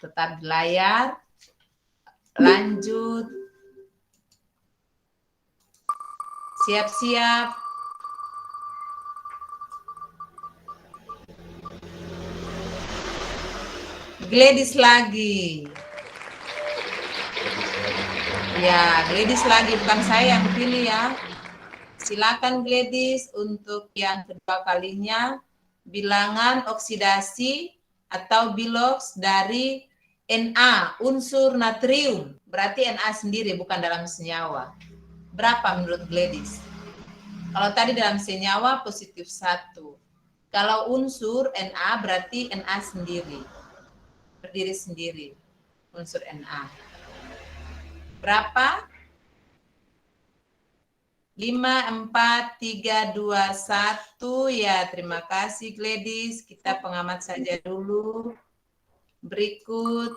Tetap di layar. Lanjut. Siap-siap. Gladys lagi. Ya, Gladys lagi, bukan saya yang pilih ya. Silakan Gladys untuk yang kedua kalinya. Bilangan oksidasi atau biloks dari Na, unsur natrium. Berarti Na sendiri, bukan dalam senyawa. Berapa menurut Gladys? Kalau tadi dalam senyawa positif 1. Kalau unsur Na berarti Na sendiri. Berdiri sendiri. Unsur Na. Berapa? 5, 4, 3, 2, 1. Ya, terima kasih Gladys. Kita pengamat saja dulu. Berikut.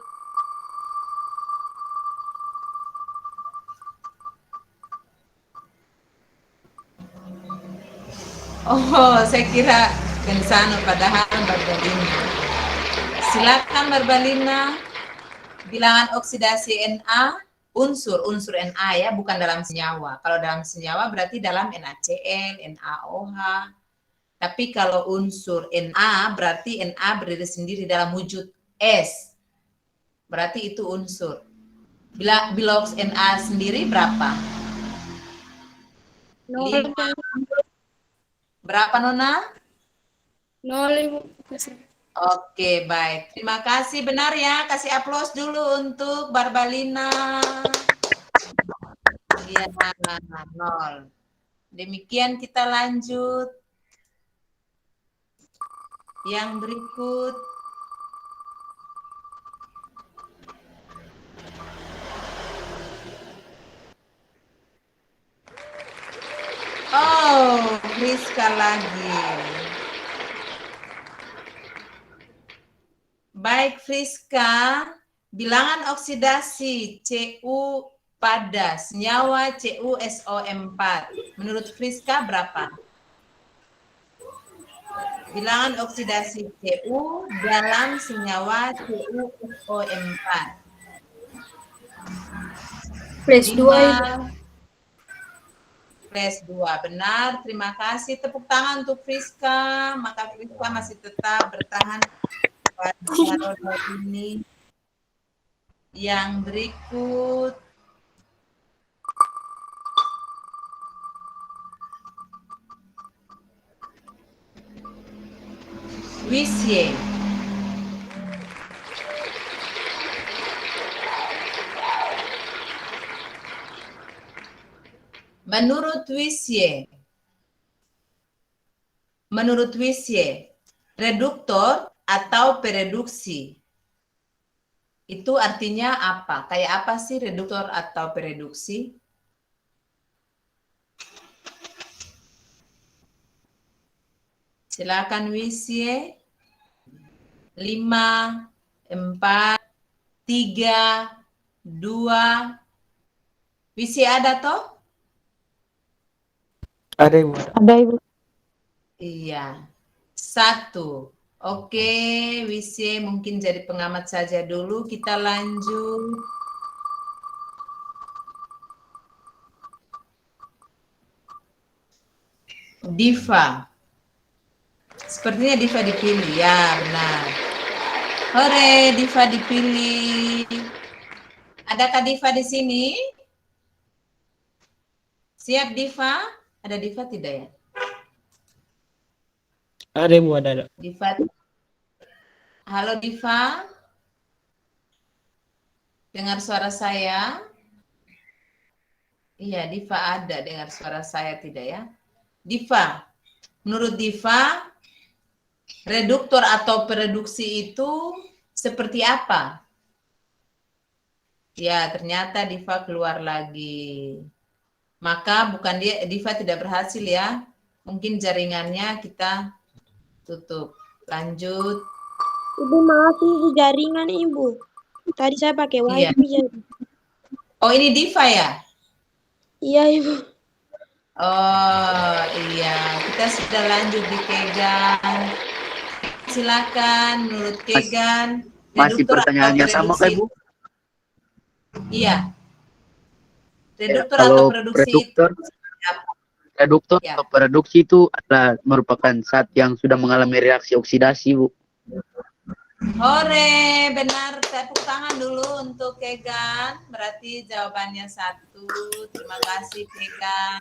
Oh, saya kira Bensano, padahal Barbalina. Silakan Barbalina. Bilangan oksidasi Na, unsur Na ya, bukan dalam senyawa. Kalau dalam senyawa berarti dalam NaCl, NaOH. Tapi kalau unsur Na berarti Na berdiri sendiri dalam wujud S. Berarti itu unsur. Bila biloks Na sendiri berapa? 0. 5. Berapa Nona? 0, Ibu. Oke, baik. Terima kasih. Benar ya. Kasih aplaus dulu untuk Barbalina. Iya, 0. Demikian kita lanjut. Yang berikut. Oh, Rizka lagi. Baik, Friska, bilangan oksidasi Cu pada senyawa CuSO4. Menurut Friska berapa? Bilangan oksidasi Cu dalam senyawa CuSO4. Plus 2. Plus 2, benar. Terima kasih. Tepuk tangan untuk Friska. Maka Friska masih tetap bertahan pada roda ini. Yang berikut. Wisye. Menurut Wisye, reduktor atau pereduksi itu artinya apa? Kayak apa sih reduktor atau pereduksi? Silakan Wisye. 5, 4, 3, 2. Wisye ada toh? Ada Ibu. Ada, Ibu. Iya. 1. Oke, Wisye mungkin jadi pengamat saja dulu. Kita lanjut. Diva. Sepertinya Diva dipilih. Ya, benar. Hore, Diva dipilih. Adakah Diva di sini? Siap Diva? Ada Diva tidak ya? Ada Ibu, ada. Diva. Halo Diva. Dengar suara saya? Iya, Diva ada. Dengar suara saya tidak ya? Diva. Menurut Diva, reduktor atau pereduksi itu seperti apa? Ya, ternyata Diva keluar lagi. Maka bukan Diva tidak berhasil ya. Mungkin jaringannya kita tutup. Lanjut. Ibu, maaf, Ibu, jaringan Ibu. Tadi saya pakai Iya. WiFi. Oh, ini Diva ya? Iya, Ibu. Oh, iya. Kita sudah lanjut di Kegan. Silakan menurut Kegan. Masih Reduktor pertanyaannya atau sama reduksi? kah, Bu? Iya. Reduktor atau Kalau produksi itu reduktor ya. atau reduksi itu adalah merupakan zat yang sudah mengalami reaksi oksidasi, Bu. Hore, benar. Tepuk tangan dulu untuk Kegan. Berarti jawabannya 1. Terima kasih Kegan.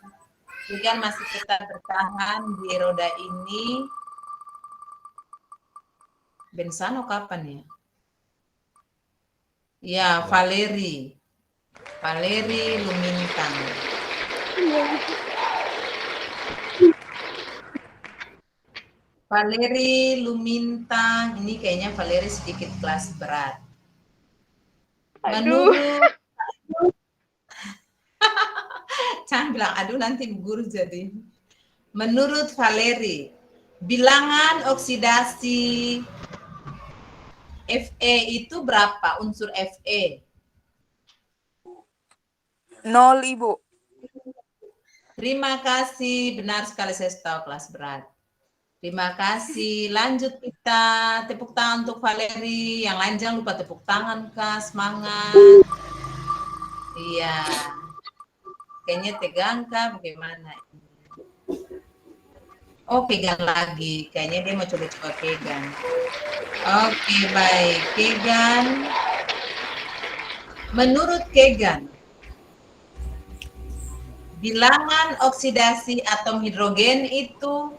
Kegan masih tetap bertahan di roda ini. Bensano kapan ya? Ya, Valeri. Valeri Lumintang. Valeri Lumintang. Ini kayaknya Valeri sedikit kelas berat. Menurut jangan bilang aduh nanti guru jadi. Menurut Valeri, bilangan oksidasi Fe itu berapa unsur Fe? 0, Ibu. Terima kasih, benar sekali saya tahu kelas berat. Terima kasih. Lanjut kita tepuk tangan untuk Valeri. Yang lain jangan lupa tepuk tangan, Kak. Semangat. Iya. Kayaknya tegang, Kak. Bagaimana? Oh, pegang lagi. Kayaknya dia mau coba-coba pegang. Oke, baik. Kegan. Menurut Kegan, bilangan oksidasi atom hidrogen itu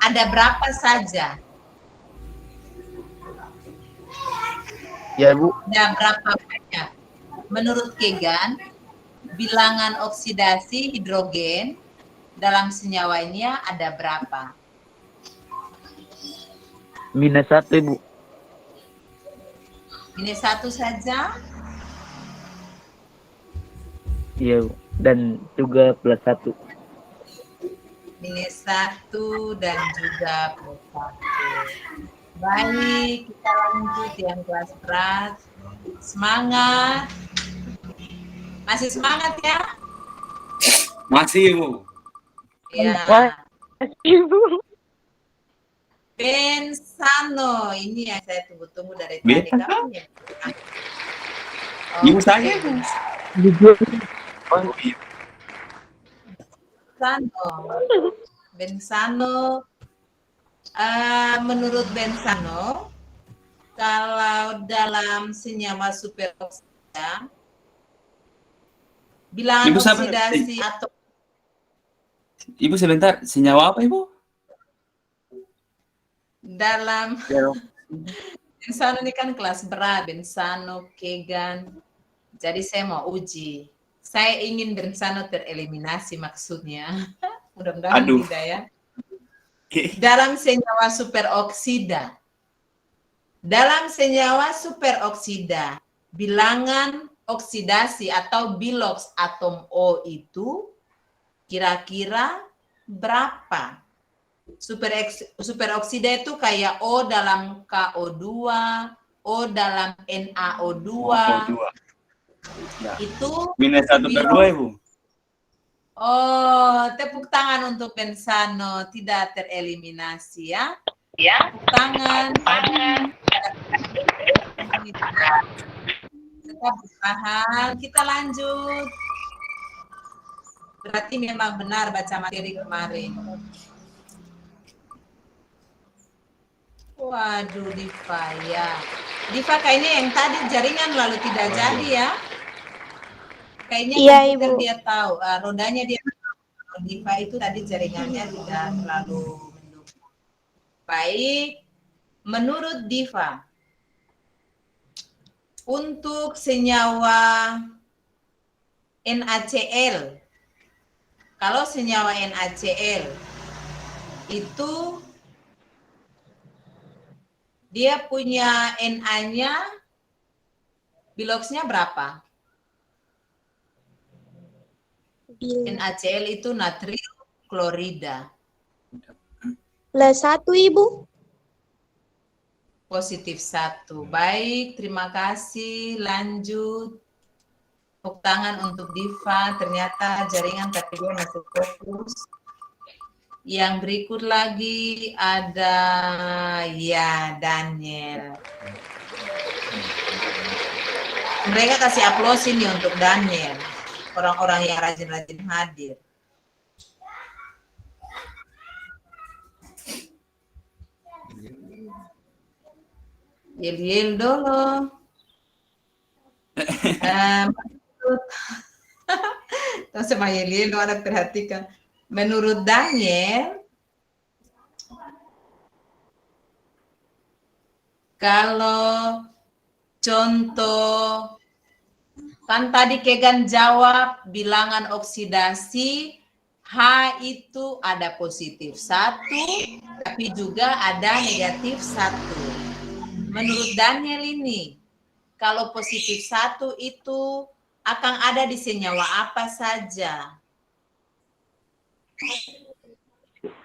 ada berapa saja? Ya, Bu. Ada berapa banyak? Menurut Kegan, bilangan oksidasi hidrogen dalam senyawanya ada berapa? -1, Ibu. Ini 1 saja? Iya, Bu. Dan juga +1. -1 dan juga +1. Baik, kita lanjut yang kelas berat. Semangat. Masih semangat ya? Masih, Bu. Ya. Bensano, ini yang saya tunggu-tunggu dari tadi. Beta? Kapan ya? Ibu saya, Bu. Oh, iya. Bensano. Menurut Bensano, kalau dalam senyawa superoksida, bilangan Ibu sabar. oksidasi atau Ibu sebentar, senyawa apa, Ibu? dalam Bensano ini kan kelas berat, Bensano, Kegan. Jadi saya mau uji. Saya ingin Bensano tereliminasi maksudnya. Mudah-mudahan Aduh. tidak ya. Dalam senyawa superoksida. Dalam senyawa superoksida, bilangan oksidasi atau biloks atom O itu kira-kira berapa? Superoksida itu kayak O dalam KO2, O dalam NaO2. Ya. Itu -1/2, Ibu. Oh, tepuk tangan untuk Bensano, tidak tereliminasi ya. Ya. Tepuk tangan. Tetap bertahan, kita lanjut. Berarti memang benar baca materi kemarin. Waduh, Diva ya. Diva kayaknya yang tadi jaringan lalu tidak jadi ya. Kayaknya Iya, komputer Ibu. dia tahu, rodanya dia tahu. Diva itu tadi jaringannya tidak terlalu mendukung. Baik, menurut Diva, untuk senyawa NaCl, kalau senyawa NaCl itu dia punya Na-nya, biloksnya berapa? NaCl itu natrium klorida. +1, Ibu. Positif 1. Baik, terima kasih. Lanjut. Tepuk tangan untuk Diva. Ternyata jaringan tapi dia masih fokus. Yang berikut lagi ada ya Daniel. Mereka kasih aplaus ini untuk Daniel. Orang-orang yang rajin-rajin hadir. Yel dulu. Sama Yel ada perhatikan. Menurut Daniel, kalau contoh, kan tadi Kegan jawab bilangan oksidasi H itu ada positif 1, tapi juga ada negatif 1. Menurut Daniel ini, kalau positif 1 itu akan ada di senyawa apa saja?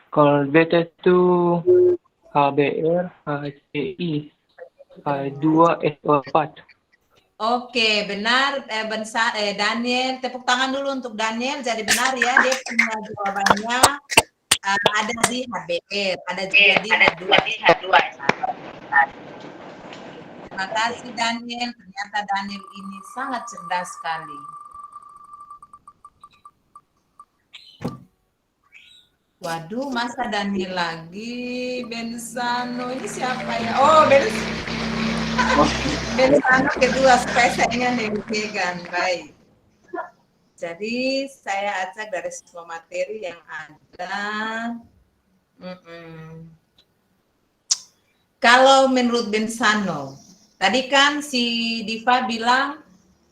Kalau beta itu HBr, HCI, H2SO4. Oke, benar. Daniel, tepuk tangan dulu untuk Daniel. Jadi benar ya, dia punya jawabannya ada di HBr, ada juga di H2. Terima kasih Daniel. Ternyata Daniel ini sangat cerdas sekali. Waduh, masa Daniel lagi? Bensano, ini siapa ya? Oh, Bensano kedua, supaya saya ingat Kegan. Baik. Jadi, saya acak dari semua materi yang ada. Kalau menurut Bensano, tadi kan si Diva bilang,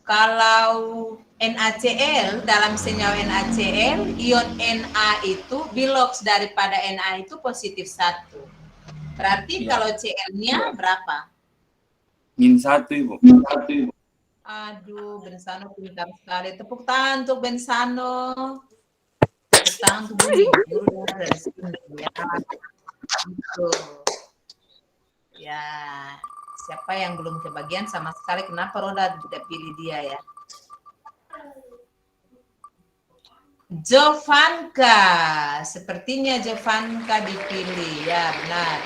kalau NaCl, dalam senyawa NaCl, ion Na itu, biloks daripada Na itu positif 1. Berarti kalau Cl-nya berapa? -1, Ibu. Aduh, Bensano pintar sekali. Tepuk tangan untuk Bensano. Tepuk tangan untuk guru dari sini. Ya. Gitu. Ya, siapa yang belum kebagian sama sekali? Kenapa Roda tidak pilih dia ya? Jovanka, sepertinya Jovanka dipilih, ya benar.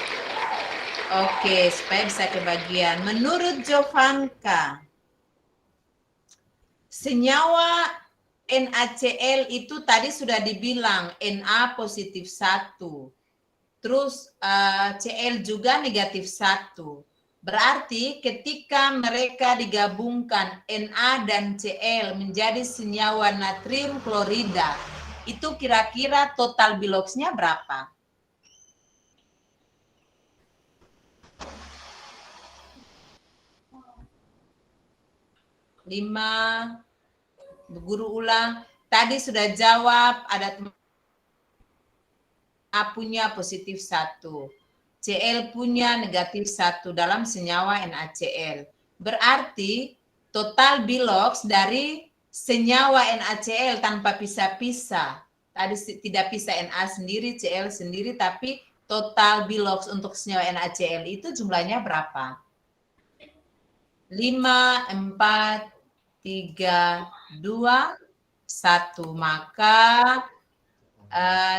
Oke, supaya bisa kebagian. Menurut Jovanka, senyawa NaCl itu tadi sudah dibilang Na positif 1, terus Cl juga negatif 1. Berarti ketika mereka digabungkan Na dan Cl menjadi senyawa natrium klorida, itu kira-kira total biloksnya berapa? Lima, guru ulang. Tadi sudah jawab, ada A punya positif 1. Cl punya negatif 1 dalam senyawa NaCl. Berarti total biloks dari senyawa NaCl tanpa pisah-pisah. Tadi tidak pisah Na sendiri, Cl sendiri, tapi total biloks untuk senyawa NaCl itu jumlahnya berapa? 5, 4, 3, 2, 1. Maka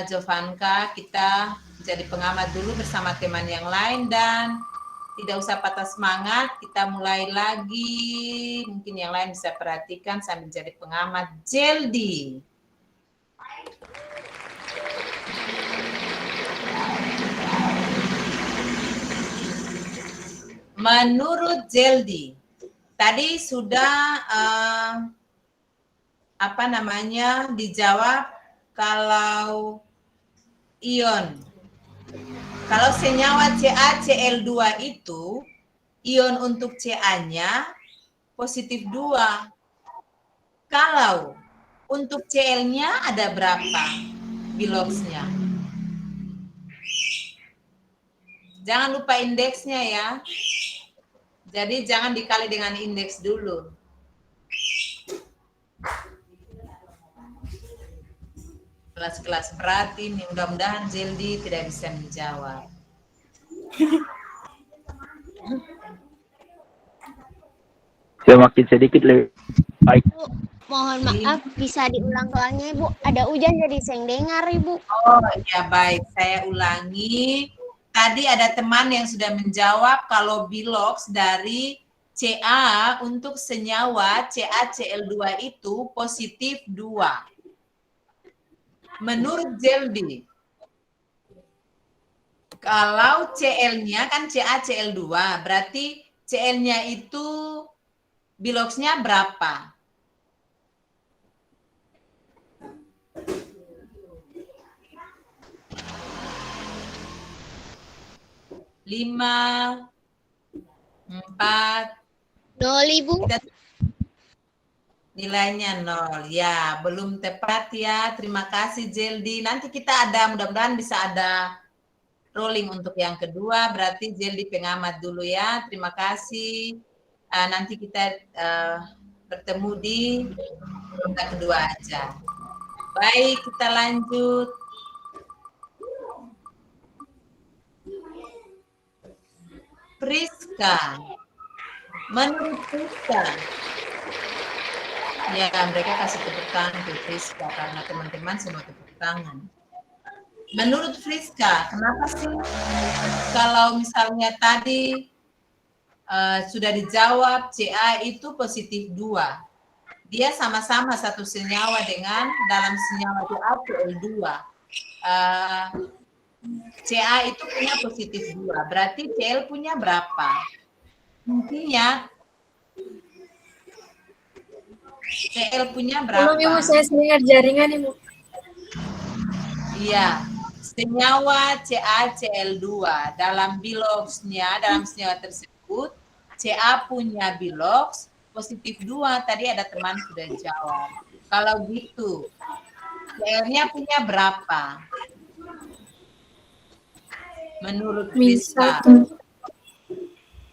Jovanka, kita jadi pengamat dulu bersama teman yang lain dan tidak usah patah semangat, kita mulai lagi. Mungkin yang lain bisa perhatikan sambil jadi pengamat. Jeldi. Menurut Jeldi, tadi sudah dijawab kalau ion. Kalau senyawa CaCl2 itu, ion untuk Ca-nya positif 2. Kalau untuk Cl-nya ada berapa biloksnya? Jangan lupa indeksnya ya. Jadi jangan dikali dengan indeks dulu. Kelas-kelas berat ini, mudah-mudahan Jeldi tidak bisa menjawab. Semakin sedikit lebih baik. Mohon maaf, bisa diulang soalnya Ibu. Ada hujan jadi saya dengar Ibu. Oh ya baik, saya ulangi. Tadi ada teman yang sudah menjawab kalau biloks dari Ca untuk senyawa CaCl2 itu positif 2. Menurut Zeldi, kalau Cl-nya kan CaCl2, berarti Cl-nya itu biloxnya berapa? Lima, 4, 0, Ibu. nilainya 0. Ya, belum tepat ya. Terima kasih Zeldi. Nanti kita ada, mudah-mudahan bisa ada rolling untuk yang kedua. Berarti Zeldi pengamat dulu ya. Terima kasih. Nanti kita bertemu di ronde kedua aja. Baik, kita lanjut. Priska. Menurut Priska, ya mereka kasih tepuk tangan ke Priska karena teman-teman semua tepuk tangan. Menurut Priska, kenapa sih kalau misalnya tadi sudah dijawab Ca itu positif 2, dia sama-sama satu senyawa dengan dalam senyawa CaCl2. Ca itu punya positif 2, berarti Cl punya berapa? Intinya Cl punya berapa? Tolong Ibu, saya seringat jaringan Ibu. Iya, senyawa CaCl2 dalam biloxnya, dalam senyawa tersebut, Ca punya bilox positif 2. Tadi ada teman sudah jawab. Kalau gitu, Cl-nya punya berapa? Menurut Priska.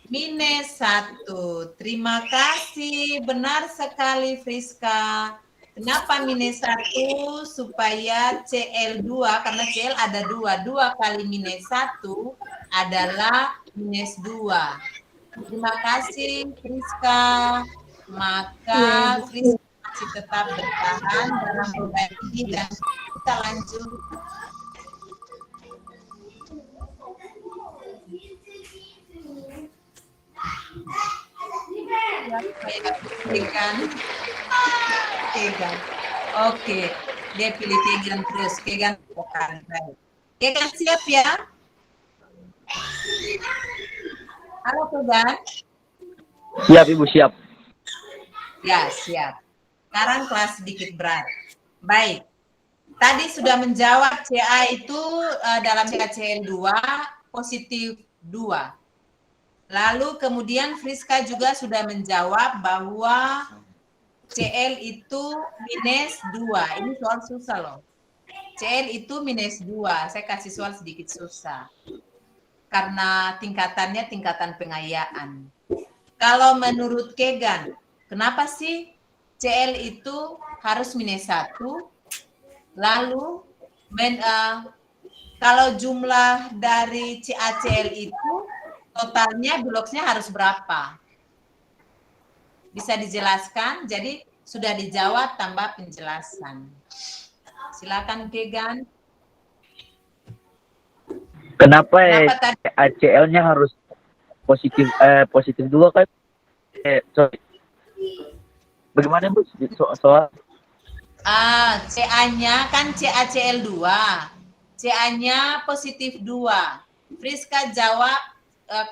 -1. Terima kasih. Benar sekali Friska. Kenapa -1? Supaya Cl2, karena Cl ada 2. 2 kali -1 adalah -2. Terima kasih Friska. Maka Friska masih tetap bertahan dalam program ini dan kita lanjut. Kegan. Oke, dia pilih Kegan terus. Kegan bukan. Kegan siap ya? Halo Kegan. Siap Ibu, siap. Ya, siap. Sekarang kelas sedikit berat. Baik. Tadi sudah menjawab Ca itu dalam CaCl2 positif 2. Lalu kemudian Friska juga sudah menjawab bahwa Cl itu -2. Ini soal susah loh. Cl itu -2. Saya kasih soal sedikit susah. Karena tingkatannya tingkatan pengayaan. Kalau menurut Kegan, kenapa sih Cl itu harus -1? Lalu kalau jumlah dari CaCl itu totalnya biloxnya harus berapa? Bisa dijelaskan? Jadi sudah dijawab tambah penjelasan. Silakan Kegan. Kenapa tadi? CaCl-nya harus positif 2 kan? Sorry. Bagaimana Bu soal? Ca-nya kan CaCl2. Ca-nya positif 2. Friska jawab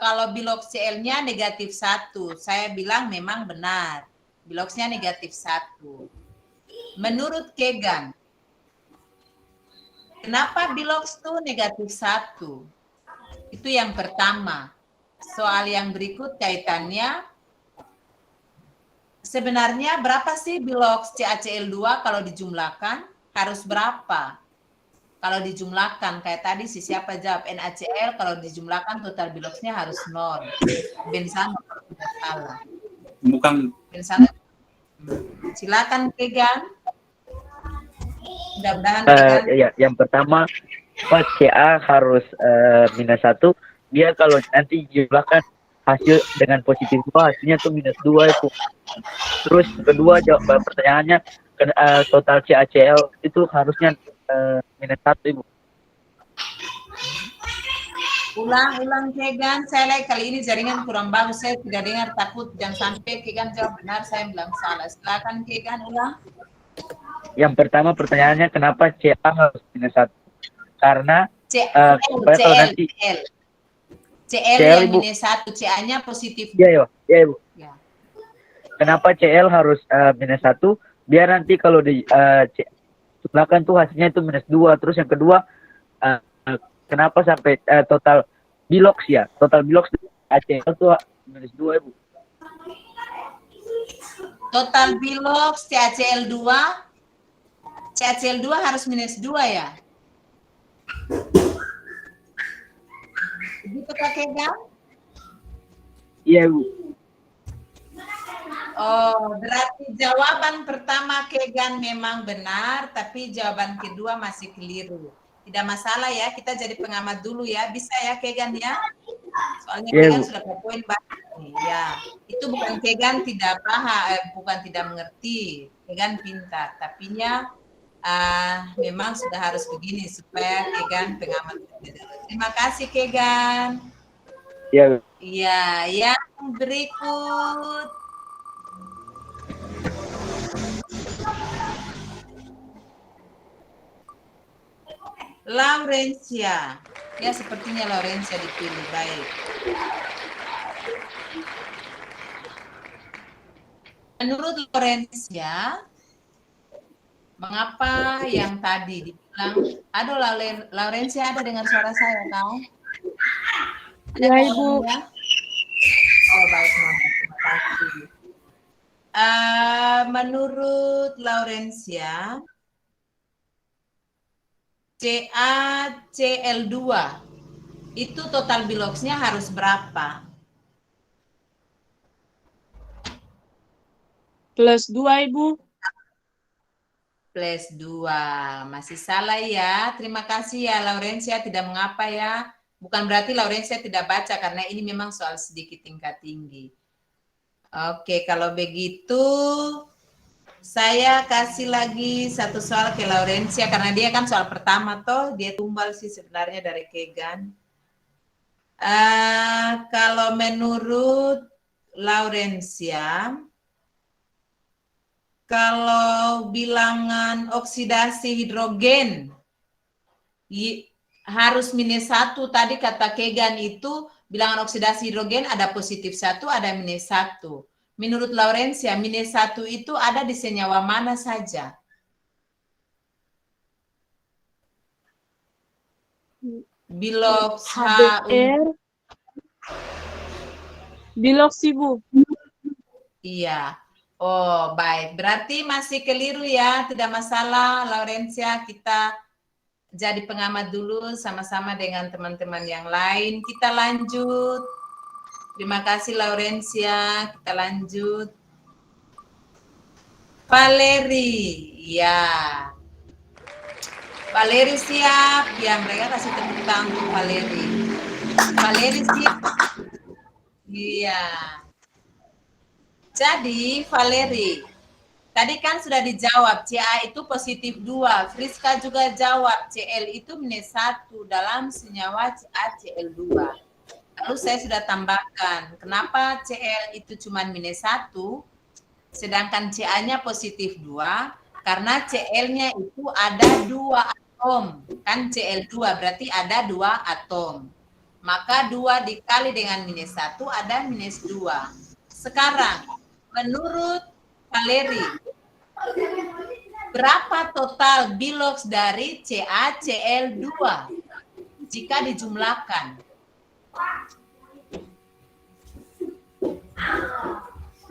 kalau bilox Cl-nya -1. Saya bilang memang benar. Biloxnya -1. Menurut Kegan, kenapa bilox itu -1? Itu yang pertama. Soal yang berikut kaitannya, sebenarnya berapa sih bilox CaCl2 kalau dijumlahkan? Harus berapa? Kalau dijumlahkan, kayak tadi siapa jawab NaCl, kalau dijumlahkan total biloxnya harus 0. Bensano kalau tidak salah. Bukan. Bensano. Silakan Kegan. Mudah-mudahan Ya, yang pertama, pas Ca harus -1, dia kalau nanti dijumlahkan hasil dengan positif 2, hasilnya tuh -2 itu. Terus kedua jawab pertanyaannya, total CaCl itu harusnya -1 Ibu. Ulang Kegan, saya like kali ini jaringan kurang bagus, saya tidak dengar, takut jangan sampai Kegan jawab benar, saya bilang salah. Silakan Kegan ulang. Yang pertama pertanyaannya kenapa CA harus -1? Karena CL, supaya kalau nanti CL CL, yang Ibu. -1, CA-nya positif. Iya Ibu. Ya. Kenapa CL harus -1? Biar nanti kalau di jumlahkan tuh hasilnya itu -2. Terus yang kedua, kenapa sampai total bilox ya? Total bilox ACL tuh -2 Ibu. Total bilox CaCl2 harus -2 ya? Begitu Kak Kegan? Iya Ibu. Oh, berarti jawaban pertama Kegan memang benar, tapi jawaban kedua masih keliru. Tidak masalah ya, kita jadi pengamat dulu ya. Bisa ya Kegan ya? Soalnya Iya, Kegan Bu. sudah poin banyak nih. Ya, itu bukan Kegan tidak paham, bukan tidak mengerti. Kegan pintar, tapinya memang sudah harus begini supaya Kegan pengamat. Terima kasih Kegan. Iya. Iya, yang berikut. Laurencia. Ya, sepertinya Laurencia dipilih. Baik. Menurut Laurencia, mengapa yang tadi dibilang, aduh Laurencia ada dengar suara saya, kau? Ada Ya, Ibu. ya? Oh, baik, Mama. Terima kasih. Menurut Laurencia, CaCl2 itu total biloxnya harus berapa? +2 Ibu. +2. Masih salah ya. Terima kasih ya Laurencia, tidak mengapa ya. Bukan berarti Laurencia tidak baca karena ini memang soal sedikit tingkat tinggi. Oke, kalau begitu saya kasih lagi satu soal ke Laurencia karena dia kan soal pertama toh, dia tumbal sih sebenarnya dari Kegan. Kalau menurut Laurencia, kalau bilangan oksidasi hidrogen harus -1, tadi kata Kegan itu bilangan oksidasi hidrogen ada +1, ada -1. Menurut Laurencia, -1 itu ada di senyawa mana saja? Bilox HBr. Bilox Ibu. Iya. Oh, baik. Berarti masih keliru ya, tidak masalah Laurencia, kita jadi pengamat dulu sama-sama dengan teman-teman yang lain. Kita lanjut. Terima kasih Laurencia, kita lanjut. Valeri, ya. Valeri siap, ya mereka kasih tepuk tangan untuk Valeri. Valeri siap. Iya. Jadi Valeri, tadi kan sudah dijawab, Ca itu +2. Friska juga jawab, Cl itu -1 dalam senyawa CaCl2. Lalu saya sudah tambahkan, kenapa Cl itu cuma -1, sedangkan Ca-nya +2, karena Cl-nya itu ada 2 atom. Kan Cl2 berarti ada 2 atom. Maka 2 dikali dengan -1 ada -2. Sekarang, menurut Valeri, berapa total bilox dari CaCl2 jika dijumlahkan?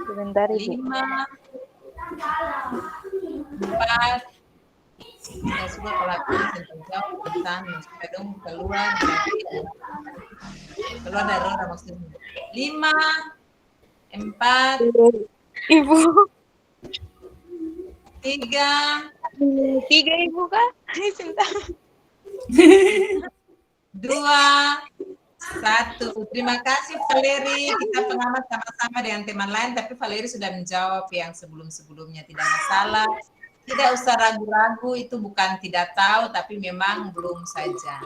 Sebentar Ibu. 5, 4, ya sudah pelakukan jauh pesan, supaya dong keluar dari roda maksudnya. 5, 4, Ibu. 3, 3 Ibu Kak. Sebentar. 2, 1. Terima kasih Valeri. Kita pengamat sama-sama dengan teman lain, tapi Valeri sudah menjawab yang sebelum-sebelumnya. Tidak masalah. Tidak usah ragu-ragu, itu bukan tidak tahu, tapi memang belum saja.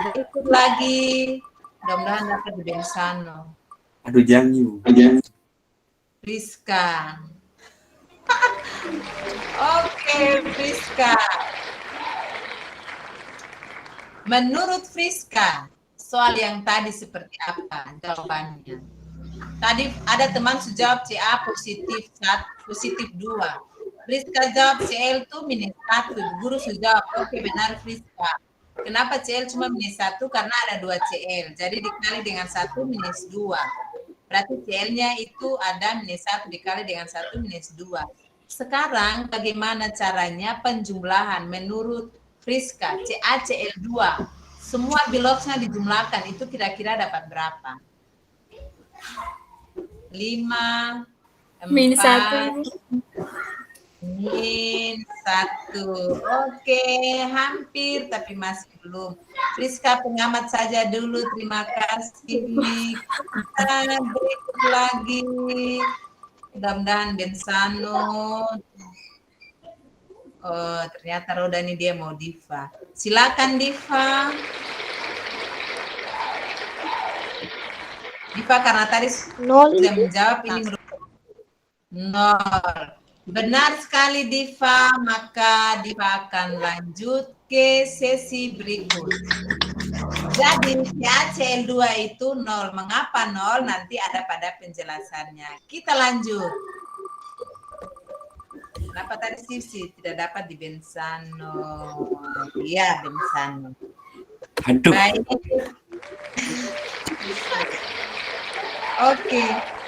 Berikut lagi Mudah-mudahan dapat di Bensano. Aduh, jangan Ibu. Friska. Oke, Friska. Menurut Friska, soal yang tadi seperti apa jawabannya? Tadi ada teman jawab CA positif 1, positif 2. Friska jawab CL itu -1. Guru jawab, oke benar Friska. Kenapa CL cuma -1? Karena ada 2 CL. Jadi dikali dengan 1 -2. Berarti CL-nya itu ada -1 dikali dengan 1 -2. Sekarang bagaimana caranya penjumlahan menurut Friska, CaCl2. Semua biloknya dijumlahkan, itu kira-kira dapat berapa? 5, 4, -1. Oke, hampir tapi masih belum. Friska pengamat saja dulu, terima kasih. Kita berikut lagi. Mudah-mudahan Bensano. Oh, ternyata Roda ini dia mau Diva. Silakan Diva. Diva karena tadi Nol sudah Ibu. menjawab ini merupakan 0. Benar sekali Diva, maka Diva akan lanjut ke sesi berikut. Jadi CaCl2 itu 0. Mengapa 0? Nanti ada pada penjelasannya. Kita lanjut. Kenapa tadi Sisi tidak dapat di Bensano? Iya, Bensano. Aduh. Baik. Oke.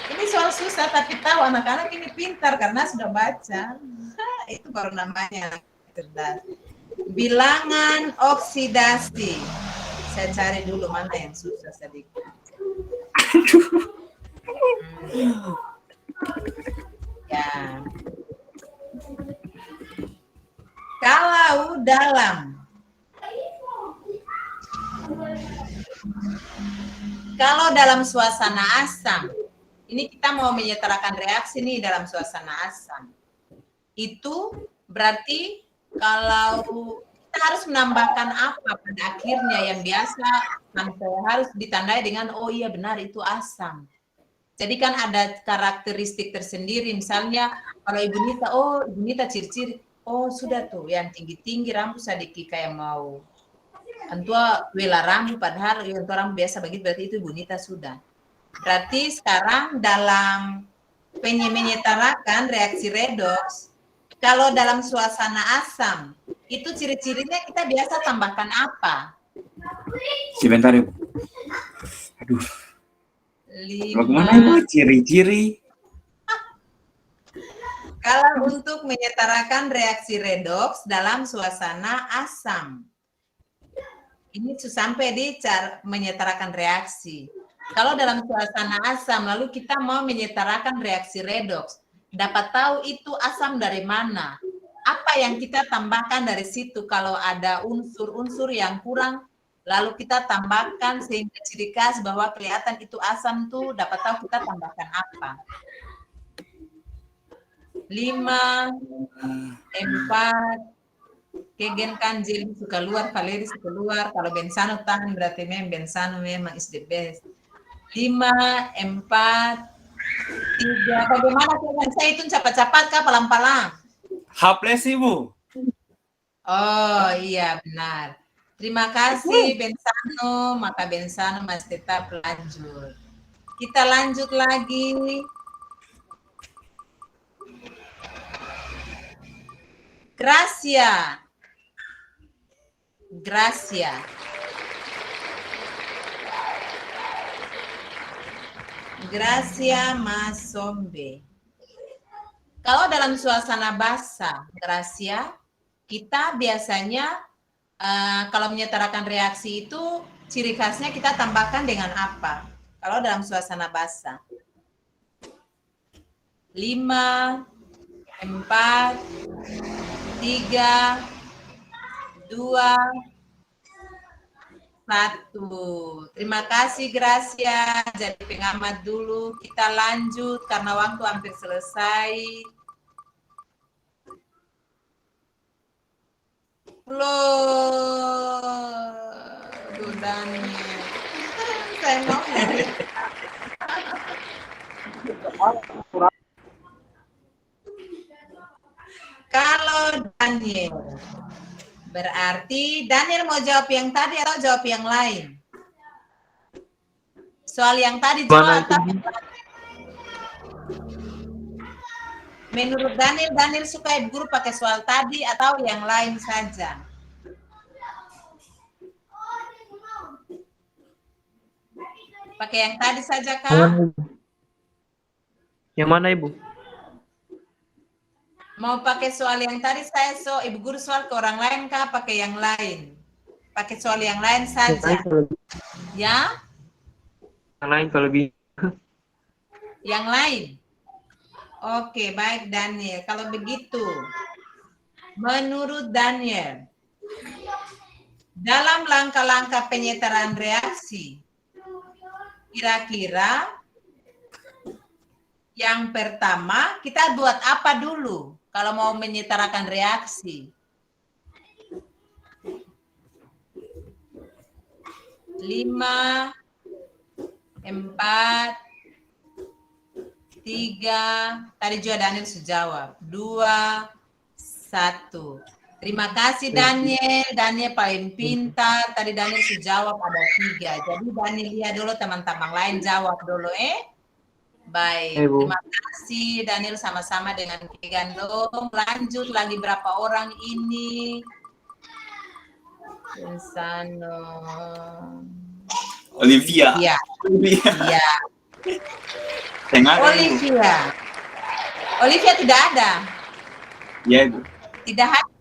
Ini soal susah, tapi tahu anak-anak ini pintar karena sudah baca. Itu baru namanya cerdas. Bilangan oksidasi. Saya cari dulu mana yang susah sedikit. Ya. Kalau dalam suasana asam, ini kita mau menyetarakan reaksi nih dalam suasana asam. Itu berarti kalau kita harus menambahkan apa pada akhirnya yang biasa sampai harus ditandai dengan oh iya benar itu asam. Jadi kan ada karakteristik tersendiri, misalnya kalau Ibu Nita ciri-ciri, oh sudah tuh yang tinggi-tinggi rambut sedikit kayak mau antua wela rambut, padahal yang rambut biasa begitu, berarti itu Ibu Nita sudah. Berarti sekarang dalam menyetarakan reaksi redoks, kalau dalam suasana asam, itu ciri-cirinya kita biasa tambahkan apa? Sebentar Ibu. Aduh. 5. Bagaimana Ibu ciri-ciri? Kalau untuk menyetarakan reaksi redoks dalam suasana asam. Ini sampai di cara menyetarakan reaksi. Kalau dalam suasana asam, lalu kita mau menyetarakan reaksi redoks. Dapat tahu itu asam dari mana. Apa yang kita tambahkan dari situ kalau ada unsur-unsur yang kurang, lalu kita tambahkan sehingga ciri khas bahwa kelihatan itu asam tuh dapat tahu kita tambahkan apa. 5, 4, Kegen kan Jeli suka luar, Valeri suka luar. Kalau Bensano tahan berarti memang Bensano memang is the best. 5, 4, 3. Bagaimana Kegen? Saya itu cepat-cepat kah pelan-pelan? Haples Ibu. Oh iya benar. Terima kasih Bensano, maka Bensano masih tetap lanjut. Kita lanjut lagi. Gracia. Gracia Masombe. Kalau dalam suasana basah, Gracia, kita biasanya kalau menyetarakan reaksi itu ciri khasnya kita tambahkan dengan apa? Kalau dalam suasana basah. 5, 4, 3, 2, 1. Terima kasih Gracia. Jadi pengamat dulu. Kita lanjut karena waktu hampir selesai. Dudanya. saya mau. Kalau Daniel, berarti Daniel mau jawab yang tadi atau jawab yang lain? Soal yang tadi Mana jawab atau itu? menurut Daniel, Daniel suka Ibu Guru pakai soal tadi atau yang lain saja? Pakai yang tadi saja Yang kah? mana, Ibu? Yang mana, Ibu? Mau pakai soal yang tadi Ibu Guru soal ke orang lain kah? Pakai yang lain? Pakai soal yang lain Yang saja. lain kalau, Ya? yang lain kalau bisa. Yang lain? Oke, baik Daniel. Kalau begitu, menurut Daniel, dalam langkah-langkah penyetaraan reaksi, kira-kira yang pertama kita buat apa dulu kalau mau menyetarakan reaksi? 5, 4, 3, tadi juga Daniel sudah jawab. 2, 1. Terima kasih Daniel. Daniel paling pintar. Tadi Daniel sudah jawab ada 3. Jadi Daniel lihat dulu teman-teman lain jawab dulu Baik. Ibu. Terima kasih Daniel sama-sama dengan Kegan dong. Lanjut lagi berapa orang ini? Insano. Olivia. Iya. Olivia. Iya. Tengah ada, Ibu. Olivia tidak ada. Ya, Ibu. Tidak hadir.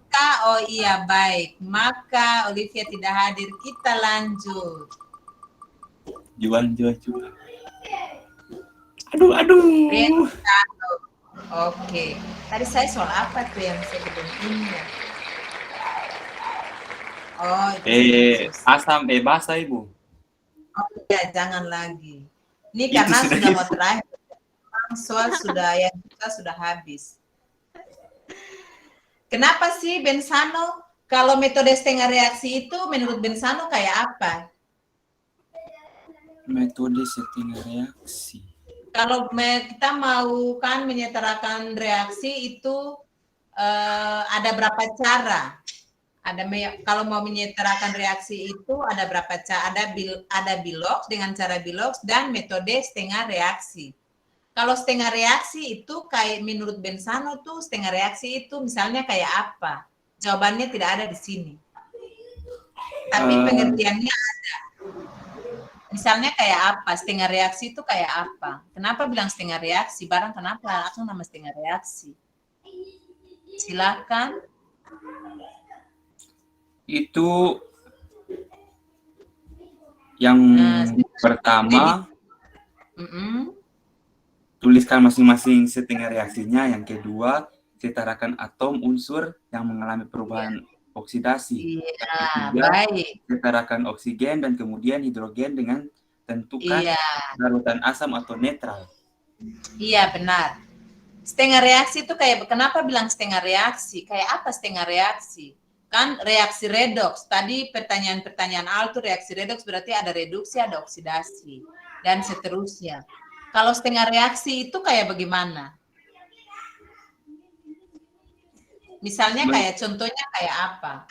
Oh iya, baik. Maka Olivia tidak hadir. Kita lanjut. Jual. Aduh. Bensano. Oke. Tadi saya soal apa tuh yang saya belum ingat? Oh, itu Asam basa, Ibu. Oh iya, jangan lagi. Ini karena sudah mau terakhir. Soal yang kita sudah habis. Kenapa sih Bensano? Kalau metode setengah reaksi itu menurut Bensano kayak apa? Metode setengah reaksi. Kalau kita mau kan menyetarakan reaksi itu ada berapa cara? Kalau mau menyetarakan reaksi itu ada berapa cara? Ada Bilox dengan cara Bilox dan metode setengah reaksi. Kalau setengah reaksi itu kayak menurut Bensano tuh setengah reaksi itu misalnya kayak apa? Jawabannya tidak ada di sini. Tapi pengertiannya ada. Misalnya kayak apa? Setengah reaksi itu kayak apa? Kenapa bilang setengah reaksi? Barang kenapa langsung nama setengah reaksi? Silakan. Itu yang pertama tuliskan masing-masing setengah reaksinya. Yang kedua, setarakan atom unsur yang mengalami perubahan oksidasi. Iya, ketiga, baik. setarakan oksigen dan kemudian hidrogen dengan tentukan larutan asam atau netral. Iya, benar. Setengah reaksi itu kayak, kenapa bilang setengah reaksi? Kayak apa setengah reaksi? Kan reaksi redoks. Tadi pertanyaan Altu, reaksi redoks berarti ada reduksi, ada oksidasi, dan seterusnya. Kalau setengah reaksi itu kayak bagaimana? Misalnya kayak contohnya kayak apa?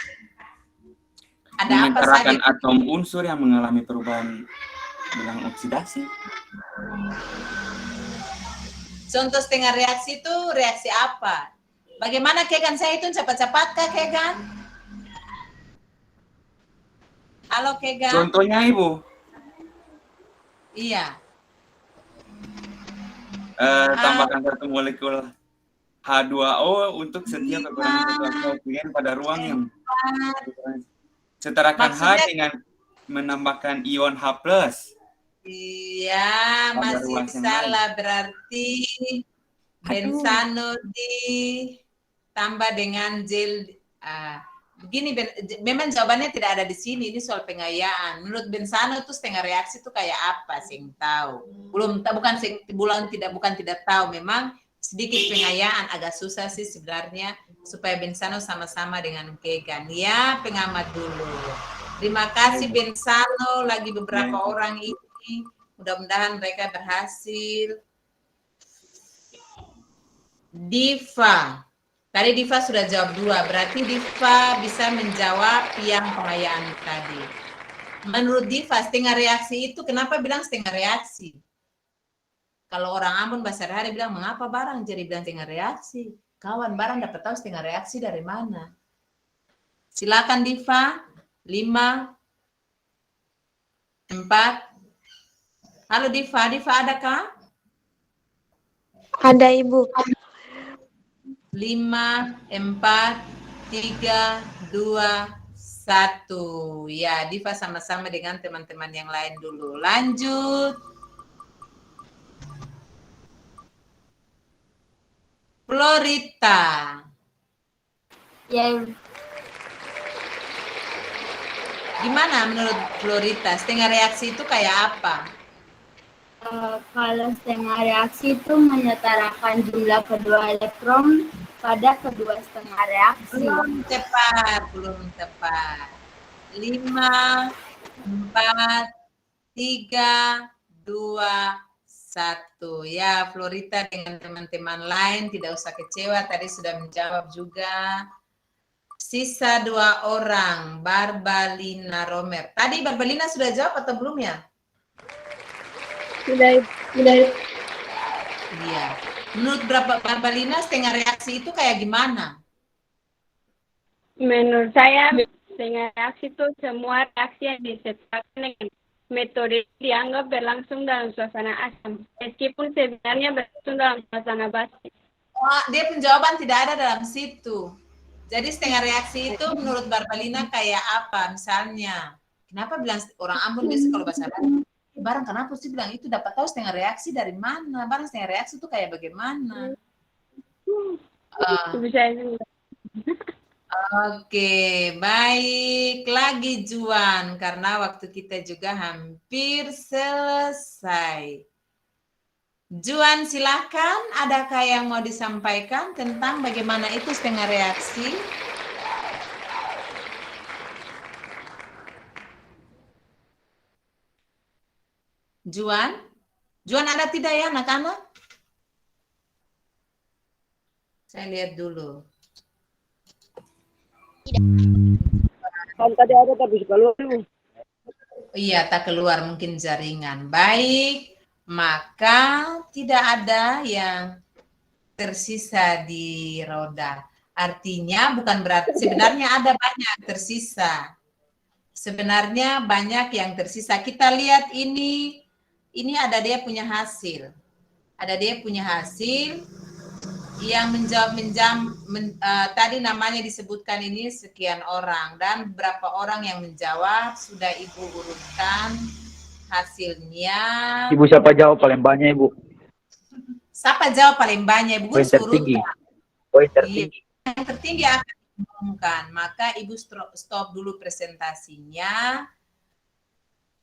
Ada apa saja? Mengetarakan atom unsur yang mengalami perubahan bilang oksidasi. Contoh setengah reaksi itu reaksi apa? Bagaimana Kegan? Saya itu cepat-cepat Kak Kegan? Halo Kegan. Contohnya Ibu. Iya. Tambahkan satu molekul H2O untuk setiap kekurangan satu oksigen pada ruang yang setarakan H dengan menambahkan ion H+. Iya, masih salah berarti Bensano ditambah dengan gel. Begini, memang jawabannya tidak ada di sini. Ini soal pengayaan. Menurut Bensano itu setengah reaksi itu kayak apa? Sing tahu. Bukan tidak tahu. Memang sedikit pengayaan, agak susah sih sebenarnya supaya Bensano sama-sama dengan Kegan. Ya, pengamat dulu. Terima kasih Bensano. Lagi beberapa orang ini ini. Mudah-mudahan mereka berhasil. Diva. Tadi Diva sudah jawab 2. Berarti Diva bisa menjawab yang pengayaan tadi. Menurut Diva, setengah reaksi itu kenapa bilang setengah reaksi? Kalau orang Ambon bahasa hari bilang, mengapa barang jadi bilang setengah reaksi? Kawan, barang dapat tahu setengah reaksi dari mana? Silakan Diva. 5, 4. Halo Diva, Diva adakah? Ada Ibu. 5, 4, 3, 2, 1. Ya, Diva sama-sama dengan teman-teman yang lain dulu. Lanjut. Florita. Ya, Gimana menurut Florita? Setengah reaksi itu kayak apa? kalau setengah reaksi itu menyetarakan jumlah kedua elektron pada kedua setengah reaksi. Belum tepat, belum tepat. 5, 4, 3, 2, 1. Ya, Florita dengan teman-teman lain tidak usah kecewa, tadi sudah menjawab juga. Sisa 2 orang, Barbalina Romer. Tadi Barbalina sudah jawab atau belum ya? Sudah. Iya. Menurut Barbalina setengah reaksi itu kayak gimana? Menurut saya setengah reaksi itu semua reaksi yang disertakan dengan metode dianggap berlangsung dalam suasana asam, meskipun sebenarnya berlangsung dalam suasana basi. Oh, dia penjawaban tidak ada dalam situ. Jadi setengah reaksi itu menurut Barbalina kayak apa? Misalnya, kenapa bilang orang Ambon biasa kalau bahasa Arab, barang kenapa sih bilang itu dapat tahu setengah reaksi dari mana? Barang setengah reaksi itu kayak bagaimana? Oke, baik. Lagi Juan, karena waktu kita juga hampir selesai. Juan, silakan. Adakah yang mau disampaikan tentang bagaimana itu setengah reaksi? Juan? Juan ada tidak ya anak-anak? Saya lihat dulu. Tadi ada tapi keluar. Iya, tak keluar mungkin jaringan. Baik, maka tidak ada yang tersisa di roda. Artinya bukan berarti, sebenarnya ada banyak tersisa. Sebenarnya banyak yang tersisa. Kita lihat ini ada dia punya hasil. Ada dia punya hasil yang menjawab tadi namanya disebutkan ini sekian orang dan berapa orang yang menjawab sudah Ibu urutkan hasilnya. Ibu siapa jawab paling banyak, Ibu? Siapa jawab paling banyak? Ibu Poin tertinggi. Poin tertinggi. Yang tertinggi akan diumumkan. Maka Ibu stop dulu presentasinya.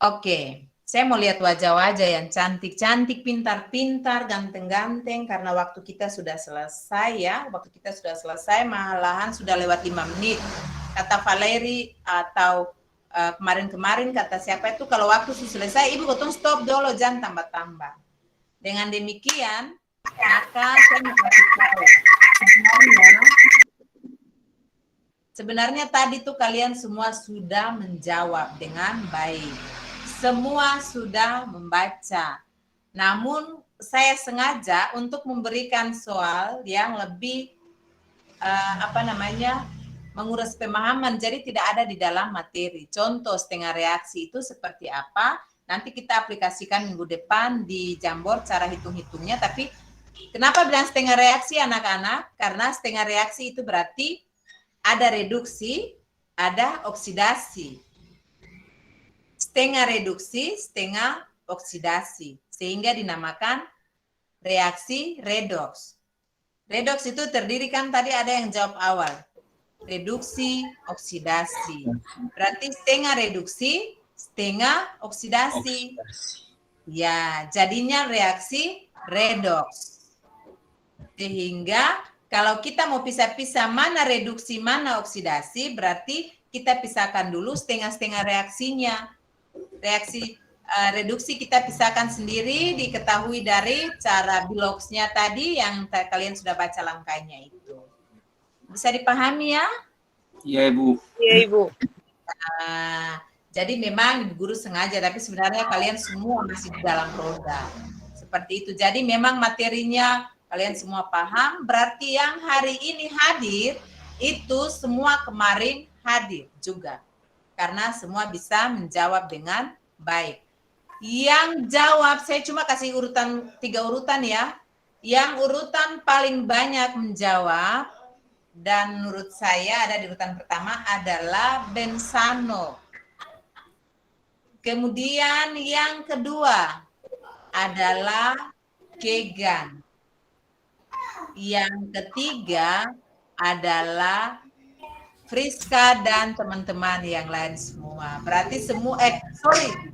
Oke. Saya mau lihat wajah-wajah yang cantik-cantik, pintar-pintar, ganteng-ganteng, karena waktu kita sudah selesai ya. Waktu kita sudah selesai, malahan sudah lewat 5 menit. Kata Valeri atau kemarin-kemarin kata siapa itu, kalau waktu sudah selesai, Ibu potong stop dulu, jangan tambah-tambah. Dengan demikian, maka saya mau kasih tahu. Sebenarnya tadi tuh kalian semua sudah menjawab dengan baik. Semua sudah membaca. Namun saya sengaja untuk memberikan soal yang lebih menguras pemahaman, jadi tidak ada di dalam materi. Contoh setengah reaksi itu seperti apa? Nanti kita aplikasikan minggu depan di Jamboard cara hitung-hitungnya. Tapi kenapa bilang setengah reaksi anak-anak? Karena setengah reaksi itu berarti ada reduksi, ada oksidasi. Setengah reduksi, setengah oksidasi. Sehingga dinamakan reaksi redoks. Redoks itu terdiri kan tadi ada yang jawab awal. Reduksi, oksidasi. Berarti setengah reduksi, setengah oksidasi. Ya, jadinya reaksi redoks. Sehingga kalau kita mau pisah-pisah mana reduksi, mana oksidasi, berarti kita pisahkan dulu setengah-setengah reaksinya. Reaksi reduksi kita pisahkan sendiri, diketahui dari cara bilogsnya tadi yang kalian sudah baca langkahnya itu. Bisa dipahami ya? Iya, Ibu. Iya, Ibu. Jadi memang Ibu Guru sengaja, tapi sebenarnya kalian semua masih di dalam roda. Seperti itu. Jadi memang materinya kalian semua paham, berarti yang hari ini hadir, itu semua kemarin hadir juga. Karena semua bisa menjawab dengan baik. Yang jawab, saya cuma kasih urutan 3 urutan ya. Yang urutan paling banyak menjawab, dan menurut saya ada di urutan pertama adalah Bensano. Kemudian yang kedua adalah Kegan. Yang ketiga adalah Friska dan teman-teman yang lain semua. Berarti semua,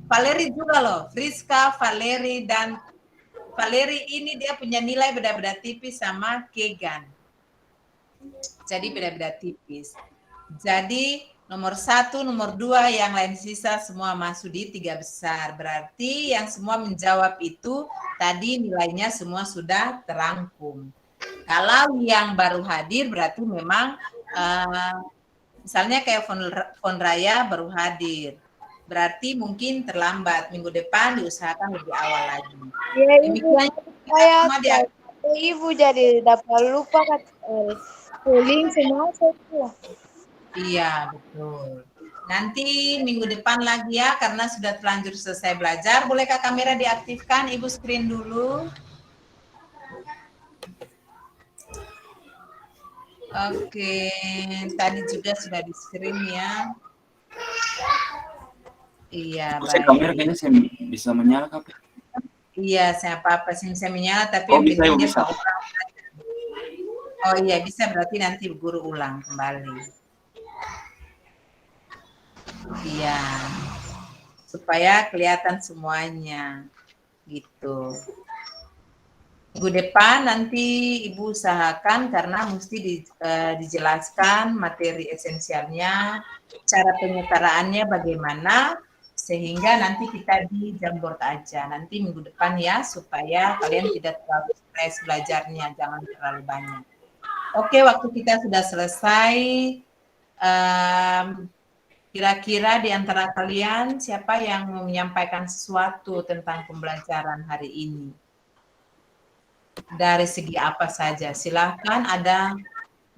Valeri juga loh. Friska, Valeri, dan Valeri ini dia punya nilai beda-beda tipis sama Kegan. Jadi beda-beda tipis. Jadi nomor 1, nomor 2, yang lain sisa semua masuk di 3 besar. Berarti yang semua menjawab itu tadi nilainya semua sudah terangkum. Kalau yang baru hadir berarti memang misalnya kayak Von Raya baru hadir. Berarti mungkin terlambat. Minggu depan diusahakan lebih awal lagi. Ya, Demikian saya Ibu jadi dapat lupa kan tulis semua saya. Iya, betul. Nanti minggu depan lagi ya, karena sudah terlanjur selesai belajar. Bolehkah kamera diaktifkan? Ibu screen dulu. Oke, tadi juga sudah di screen ya. Iya, Saya kamera kayaknya saya bisa menyala, Kak. Iya, saya apa-apa sih bisa menyala, tapi Oh, yang bisa, penting dia bisa. Oh iya, bisa, berarti nanti guru ulang kembali. Iya, supaya kelihatan semuanya, gitu. Minggu depan nanti Ibu usahakan, karena mesti dijelaskan materi esensialnya, cara penyetaraannya bagaimana, sehingga nanti kita di Jamboard aja. Nanti minggu depan ya, supaya kalian tidak terlalu stres belajarnya, jangan terlalu banyak. Oke, waktu kita sudah selesai. Kira-kira di antara kalian siapa yang mau menyampaikan sesuatu tentang pembelajaran hari ini? Dari segi apa saja? Silakan,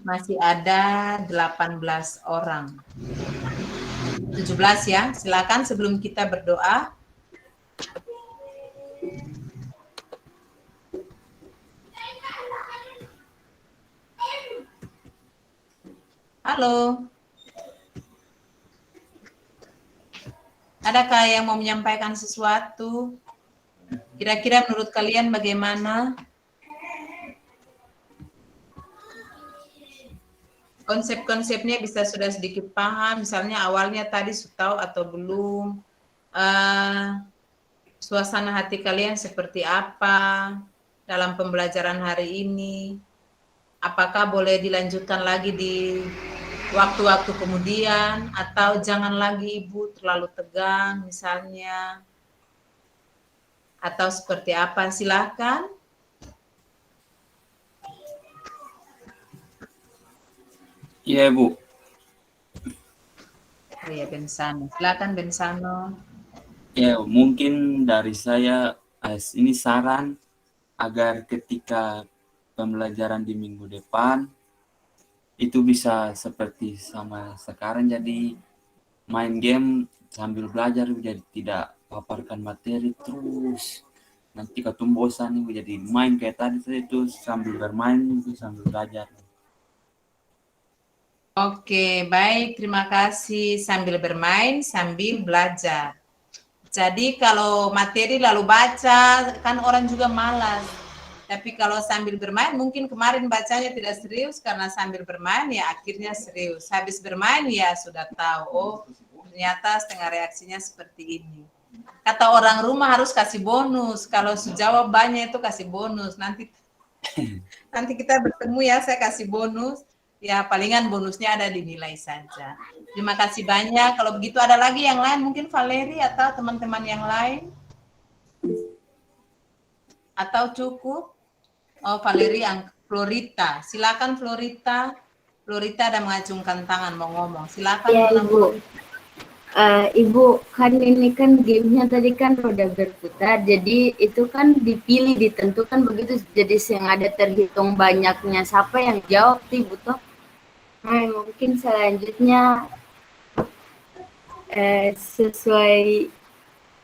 masih ada 18 orang. 17 ya, silakan sebelum kita berdoa. Halo. Adakah yang mau menyampaikan sesuatu? Kira-kira menurut kalian bagaimana? Konsep-konsepnya bisa sudah sedikit paham, misalnya awalnya tadi sudah tahu atau belum, suasana hati kalian seperti apa dalam pembelajaran hari ini, apakah boleh dilanjutkan lagi di waktu-waktu kemudian, atau jangan lagi Ibu terlalu tegang misalnya, atau seperti apa, silakan. Iya, Bu. Iya, Bensano. Silakan Bensano. Ya, mungkin dari saya ini saran agar ketika pembelajaran di minggu depan itu bisa seperti sama sekarang, jadi main game sambil belajar, jadi tidak paparkan materi terus. Nanti ketemu bosan nih, jadi main kayak tadi itu sambil bermain itu sambil belajar. Oke, baik. Terima kasih. Sambil bermain, sambil belajar. Jadi kalau materi lalu baca, kan orang juga malas. Tapi kalau sambil bermain, mungkin kemarin bacanya tidak serius, karena sambil bermain ya akhirnya serius. Habis bermain ya sudah tahu, oh ternyata setengah reaksinya seperti ini. Kata orang rumah harus kasih bonus. Kalau sejawab banyak itu kasih bonus. Nanti kita bertemu ya, saya kasih bonus. Ya, palingan bonusnya ada di nilai saja. Terima kasih banyak. Kalau begitu ada lagi yang lain, mungkin Valeri atau teman-teman yang lain? Atau cukup? Oh, Valeri, Florita. Silakan Florita. Florita ada mengacungkan tangan mau ngomong. Silakan. Ya, Nona Ibu. Florita. Ibu, kan ini kan gamenya tadi kan roda berputar, jadi itu kan dipilih, ditentukan begitu, jadi yang ada terhitung banyaknya siapa yang jawab, Ibu toh. Nah, mungkin selanjutnya sesuai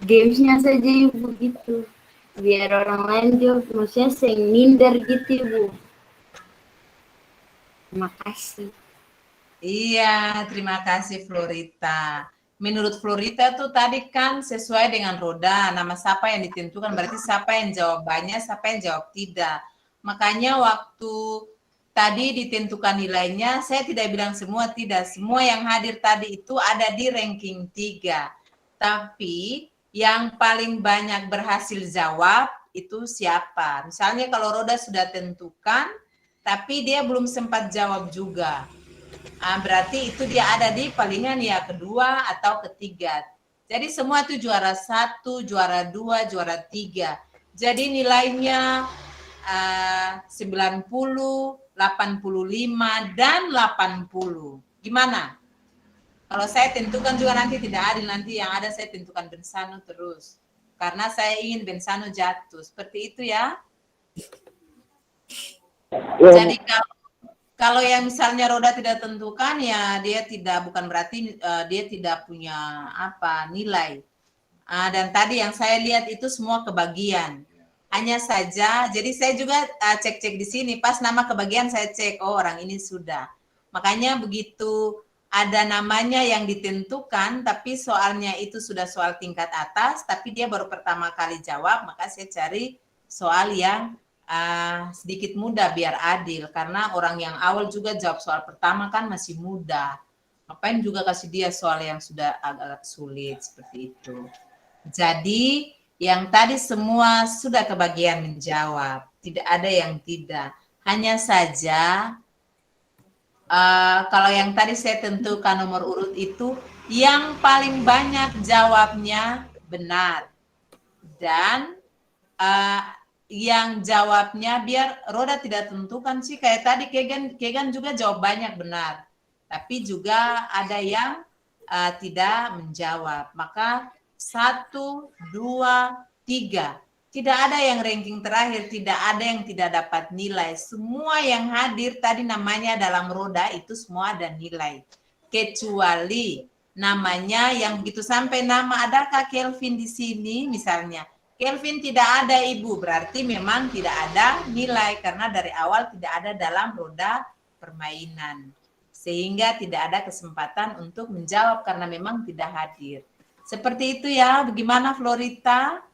gamesnya saja Ibu gitu, biar orang lain jawab, maksudnya yang minder gitu Ibu. Terima kasih. Iya, terima kasih Florita. Menurut Florita tuh tadi kan sesuai dengan roda, nama siapa yang ditentukan, berarti siapa yang jawab banyak, siapa yang jawab tidak. Makanya waktu tadi ditentukan nilainya, saya tidak bilang semua tidak. Semua yang hadir tadi itu ada di ranking 3. Tapi yang paling banyak berhasil jawab itu siapa? Misalnya kalau roda sudah tentukan, tapi dia belum sempat jawab juga. Berarti itu dia ada di palingan ya kedua atau ketiga. Jadi semua itu juara 1, juara 2, juara 3. Jadi nilainya 90, 85, dan 80. Gimana? Kalau saya tentukan juga nanti tidak adil, nanti yang ada saya tentukan Bensano terus. Karena saya ingin Bensano jatuh. Seperti itu ya. Jadi kalau yang misalnya roda tidak tentukan ya dia tidak, bukan berarti dia tidak punya nilai. Dan tadi yang saya lihat itu semua kebagian. Hanya saja, jadi saya juga cek-cek di sini, pas nama kebagian saya cek, oh orang ini sudah. Makanya begitu ada namanya yang ditentukan, tapi soalnya itu sudah soal tingkat atas, tapi dia baru pertama kali jawab, maka saya cari soal yang sedikit mudah biar adil, karena orang yang awal juga jawab soal pertama kan masih mudah. Ngapain juga kasih dia soal yang sudah agak sulit seperti itu. Jadi yang tadi semua sudah kebagian menjawab, tidak ada yang tidak. Hanya saja kalau yang tadi saya tentukan nomor urut itu yang paling banyak jawabnya benar, dan yang jawabnya biar roda tidak tentukan sih, kayak tadi Kegan juga jawab banyak benar, tapi juga ada yang tidak menjawab. Maka 1, 2, 3 tidak ada yang ranking terakhir, tidak ada yang tidak dapat nilai. Semua yang hadir tadi namanya dalam roda itu semua ada nilai, kecuali namanya yang begitu sampai nama, adakah Kelvin di sini misalnya. Kelvin tidak ada Ibu, berarti memang tidak ada nilai karena dari awal tidak ada dalam roda permainan. Sehingga tidak ada kesempatan untuk menjawab karena memang tidak hadir. Seperti itu ya, bagaimana Florita?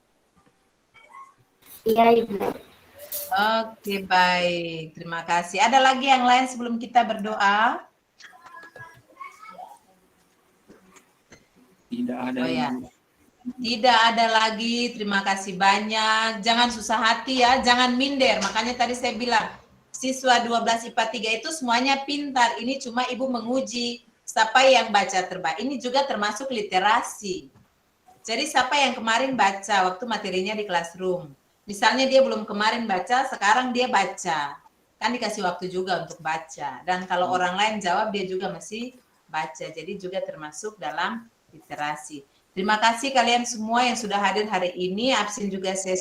Iya Ibu. Oke, baik. Terima kasih. Ada lagi yang lain sebelum kita berdoa? Tidak ada. Oh ya. Tidak ada lagi, terima kasih banyak. Jangan susah hati ya, jangan minder. Makanya tadi saya bilang, siswa 12 IPA 3 itu semuanya pintar. Ini cuma Ibu menguji siapa yang baca terbaik. Ini juga termasuk literasi. Jadi siapa yang kemarin baca waktu materinya di classroom. Misalnya dia belum kemarin baca, sekarang dia baca. Kan dikasih waktu juga untuk baca. Dan kalau orang lain jawab, dia juga masih baca. Jadi juga termasuk dalam literasi. Terima kasih kalian semua yang sudah hadir hari ini. Absen juga saya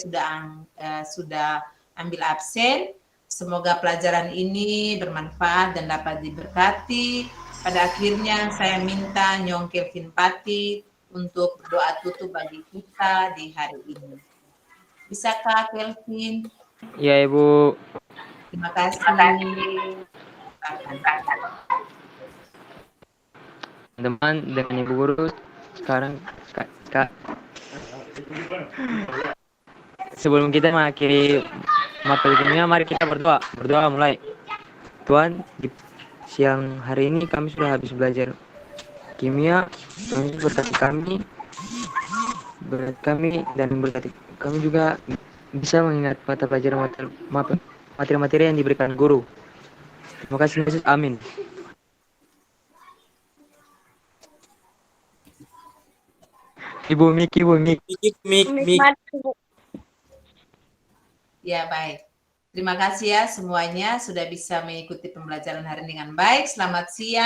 sudah ambil absen. Semoga pelajaran ini bermanfaat dan dapat diberkati. Pada akhirnya saya minta Nyong Kelvin Pati untuk berdoa tutup bagi kita di hari ini. Bisakah Kelvin? Ya Ibu. Terima kasih. Teman dengan Ibu Guru sekarang Kak. Sebelum kita mengakhiri mapel kimia, mari kita berdoa. Berdoa mulai. Tuhan, di siang hari ini kami sudah habis belajar kimia. Kami berkati kami dan berkati kami juga bisa mengingat mata pelajaran materi yang diberikan guru. Terima kasih Yesus. Amin. Ibu Mik. Menikmati, Bu. Ya, baik. Terima kasih ya semuanya sudah bisa mengikuti pembelajaran hari ini dengan baik. Selamat siang.